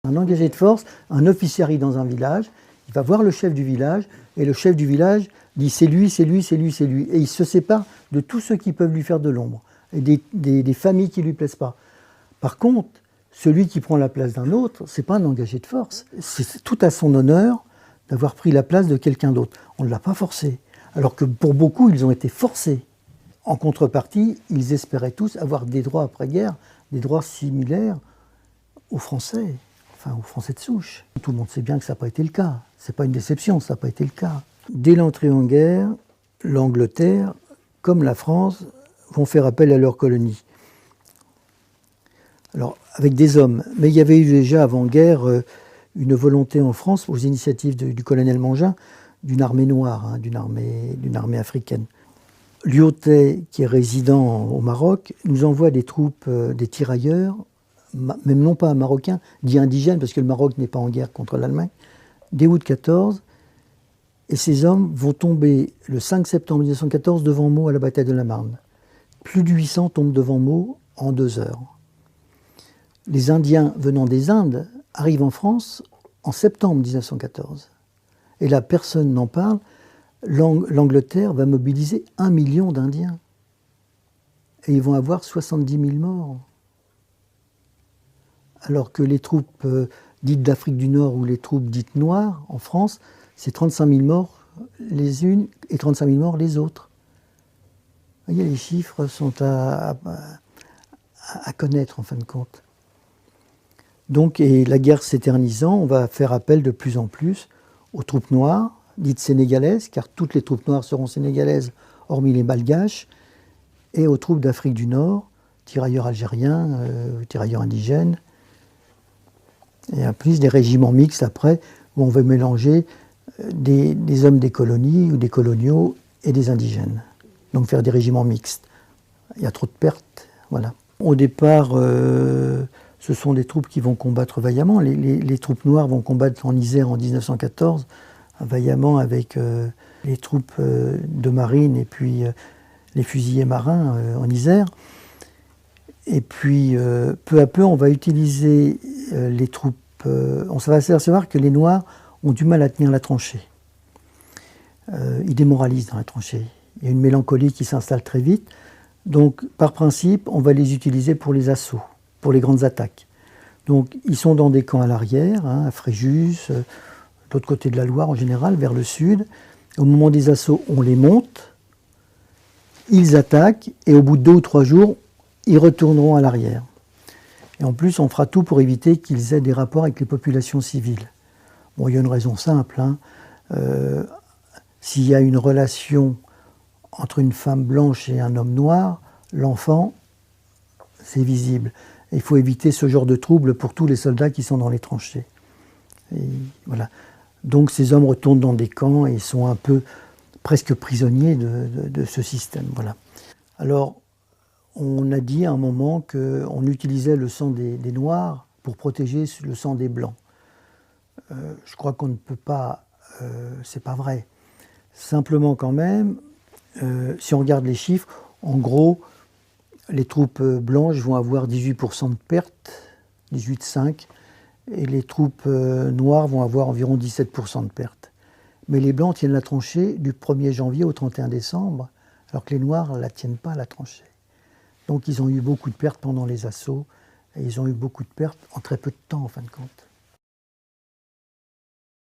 Un engagé de force, un officier arrive dans un village, il va voir le chef du village, et le chef du village dit c'est lui, c'est lui, c'est lui, c'est lui. Et il se sépare de tous ceux qui peuvent lui faire de l'ombre, et des familles qui ne lui plaisent pas. Par contre, celui qui prend la place d'un autre, ce n'est pas un engagé de force. C'est tout à son honneur d'avoir pris la place de quelqu'un d'autre. On ne l'a pas forcé. Alors que pour beaucoup, ils ont été forcés. En contrepartie, ils espéraient tous avoir des droits après-guerre, des droits similaires aux Français, enfin aux Français de souche. Tout le monde sait bien que ça n'a pas été le cas. Ce n'est pas une déception, ça n'a pas été le cas. Dès l'entrée en guerre, l'Angleterre, comme la France, vont faire appel à leurs colonies. Alors, avec des hommes. Mais il y avait eu déjà avant-guerre une volonté en France, aux initiatives du colonel Mangin, d'une armée noire, d'une armée africaine. Lyautey, qui est résident au Maroc, nous envoie des troupes, des tirailleurs, même non pas marocains, dits indigènes, parce que le Maroc n'est pas en guerre contre l'Allemagne, dès août 14, et ces hommes vont tomber le 5 septembre 1914 devant Meaux à la bataille de la Marne. Plus de 800 tombent devant Meaux en 2 heures. Les Indiens venant des Indes arrivent en France en septembre 1914. Et là, personne n'en parle. L'Angleterre va mobiliser 1 million d'Indiens. Et ils vont avoir 70 000 morts. Alors que les troupes dites d'Afrique du Nord ou les troupes dites noires en France, c'est 35 000 morts les unes et 35 000 morts les autres. Vous voyez, les chiffres sont à connaître en fin de compte. Donc, et la guerre s'éternisant, on va faire appel de plus en plus aux troupes noires, dites sénégalaises, car toutes les troupes noires seront sénégalaises, hormis les malgaches, et aux troupes d'Afrique du Nord, tirailleurs algériens, tirailleurs indigènes, et en plus des régiments mixtes après, où on va mélanger des hommes des colonies ou des coloniaux et des indigènes. Donc faire des régiments mixtes. Il y a trop de pertes, voilà. Au départ, ce sont des troupes qui vont combattre vaillamment. Les troupes noires vont combattre en Isère en 1914, vaillamment avec les troupes de marine et puis les fusiliers marins en Isère. Et puis, peu à peu, on va utiliser les troupes... on va s'apercevoir que les Noirs ont du mal à tenir la tranchée. Ils démoralisent dans la tranchée. Il y a une mélancolie qui s'installe très vite. Donc, par principe, on va les utiliser pour les assauts, pour les grandes attaques. Donc, ils sont dans des camps à l'arrière, à Fréjus, de l'autre côté de la Loire en général, vers le sud. Au moment des assauts, on les monte, ils attaquent, et au bout de 2 ou 3 jours, ils retourneront à l'arrière. Et en plus, on fera tout pour éviter qu'ils aient des rapports avec les populations civiles. Bon, il y a une raison simple. S'il y a une relation entre une femme blanche et un homme noir, l'enfant, c'est visible. Et il faut éviter ce genre de trouble pour tous les soldats qui sont dans les tranchées. Et voilà. Donc ces hommes retournent dans des camps et sont un peu presque prisonniers de ce système. Voilà. Alors, on a dit à un moment qu'on utilisait le sang des Noirs pour protéger le sang des Blancs. Je crois qu'on ne peut pas... c'est pas vrai. Simplement quand même, si on regarde les chiffres, en gros, les troupes blanches vont avoir 18% de pertes, 18,5%, et les troupes noires vont avoir environ 17% de pertes. Mais les blancs tiennent la tranchée du 1er janvier au 31 décembre, alors que les noirs ne la tiennent pas, la tranchée. Donc ils ont eu beaucoup de pertes pendant les assauts, et ils ont eu beaucoup de pertes en très peu de temps, en fin de compte.